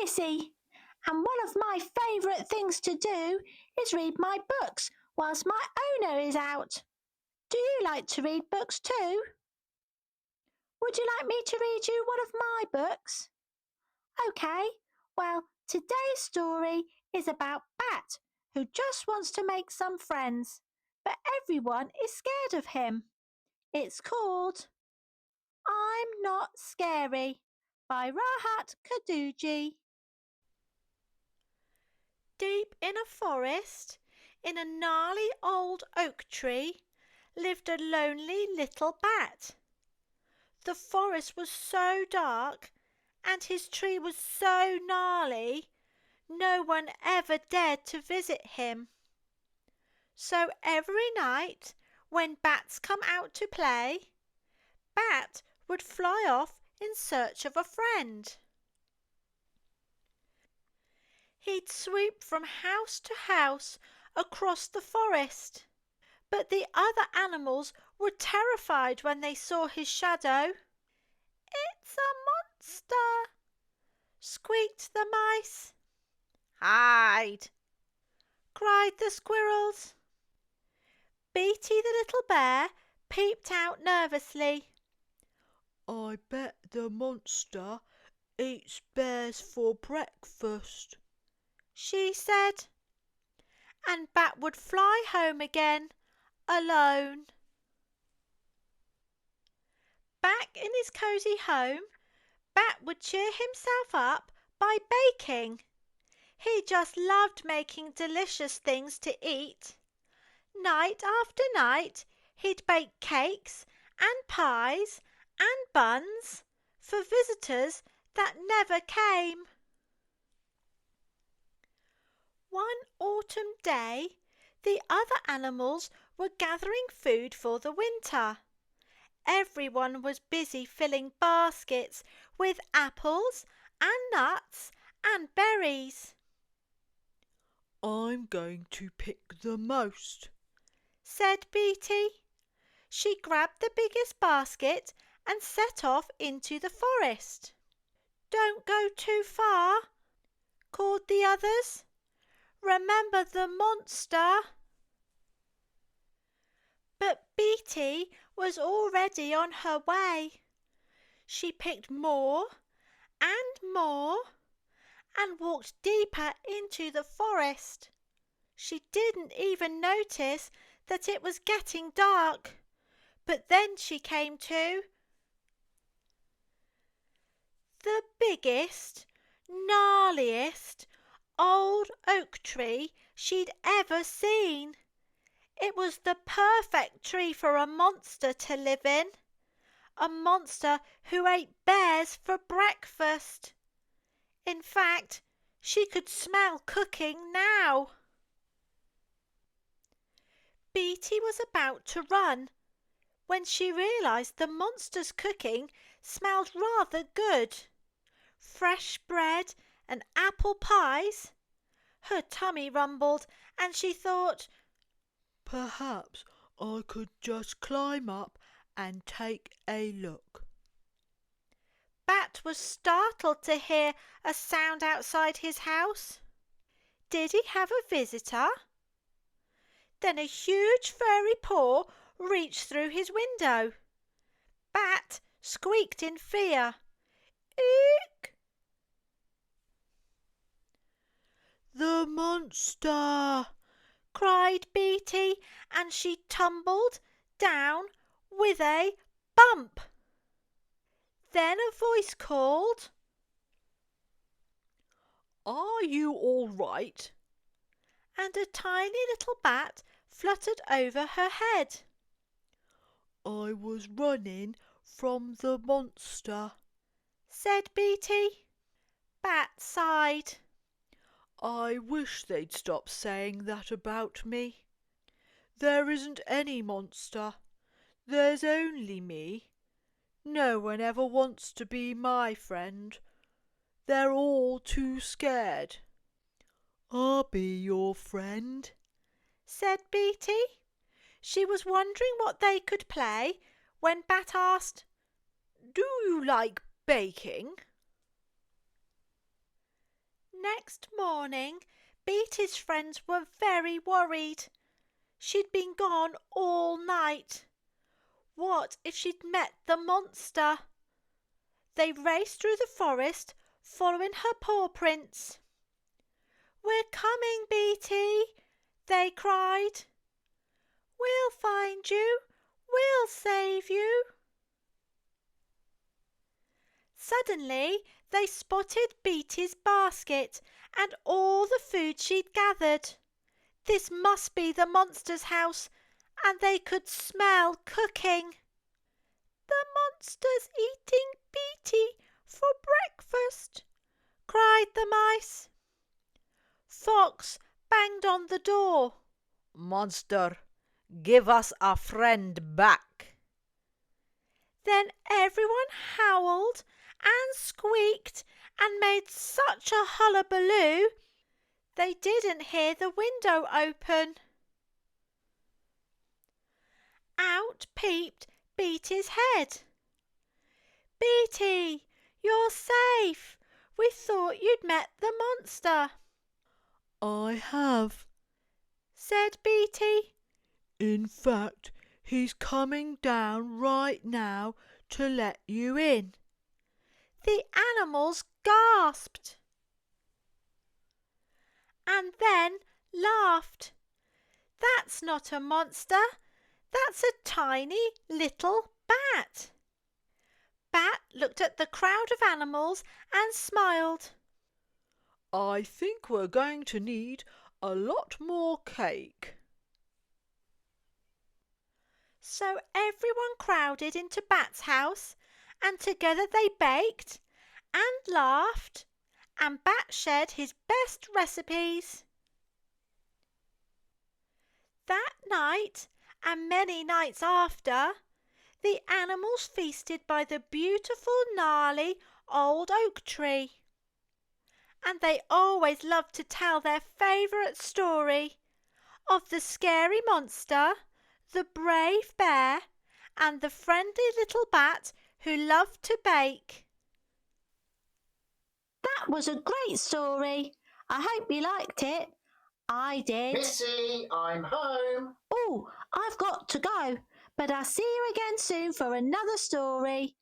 Missy, and one of my favourite things to do is read my books whilst my owner is out. Do you like to read books too? Would you like me to read you one of my books? OK, well, today's story is about Bat, who just wants to make some friends, but everyone is scared of him. It's called I'm Not Scary by Raahat Kaduji. Deep in a forest, in a gnarly old oak tree, lived a lonely little bat. The forest was so dark, and his tree was so gnarly, no one ever dared to visit him. So every night, when bats come out to play, Bat would fly off in search of a friend. He'd swoop from house to house across the forest, but the other animals were terrified when they saw his shadow. "It's a monster!" squeaked the mice. "Hide!" cried the squirrels. Beaty the little bear peeped out nervously. "I bet the monster eats bears for breakfast," she said, and Bat would fly home again, alone. Back in his cosy home, Bat would cheer himself up by baking. He just loved making delicious things to eat. Night after night, he'd bake cakes and pies and buns for visitors that never came. One autumn day, the other animals were gathering food for the winter. Everyone was busy filling baskets with apples and nuts and berries. "I'm going to pick the most," said Beaty. She grabbed the biggest basket and set off into the forest. "Don't go too far," called the others. "Remember the monster." But Beaty was already on her way. She picked more and more and walked deeper into the forest. She didn't even notice that it was getting dark, but then she came to the biggest, gnarliest old oak tree she'd ever seen. It was the perfect tree for a monster to live in, a monster who ate bears for breakfast. In fact, she could smell cooking now. Beaty was about to run when she realised the monster's cooking smelled rather good. Fresh bread and apple pies. Her tummy rumbled and she thought, "Perhaps I could just climb up and take a look." Bat was startled to hear a sound outside his house. Did he have a visitor? Then a huge furry paw reached through his window. Bat squeaked in fear. "Eek!" "The monster!" cried Beaty, and she tumbled down with a bump. Then a voice called, "Are you all right?" and a tiny little bat fluttered over her head. "I was running from the monster," said Beaty. Bat sighed. "I wish they'd stop saying that about me. There isn't any monster. There's only me. No one ever wants to be my friend. They're all too scared." "I'll be your friend," said Beaty. She was wondering what they could play when Bat asked, "Do you like baking?" Next morning, Beatty's friends were very worried. She'd been gone all night. What if she'd met the monster? They raced through the forest, following her paw prints. "We're coming, Beatty," they cried. "We'll find you. We'll save you." Suddenly, they spotted Beatty's basket and all the food she'd gathered. This must be the monster's house, and they could smell cooking. "The monster's eating Beatty for breakfast," cried the mice. Fox banged on the door. "Monster, give us our friend back." Then everyone howled and squeaked and made such a hullabaloo they didn't hear the window open. Out peeped Beatty's head. "Beatty, you're safe. We thought you'd met the monster," "I have. said Beatty. In fact, he's coming down right now to let you in." The animals gasped and then laughed. "That's not a monster. That's a tiny little bat." Bat looked at the crowd of animals and smiled. "I think we're going to need a lot more cake." So everyone crowded into Bat's house, and together they baked and laughed, and Bat shared his best recipes. That night, and many nights after, the animals feasted by the beautiful, gnarly old oak tree. And they always loved to tell their favourite story of the scary monster, the brave bear, and the friendly little bat who loved to bake. That was a great story. I hope you liked it. I did. Missy, I'm home. Oh, I've got to go, but I'll see you again soon for another story.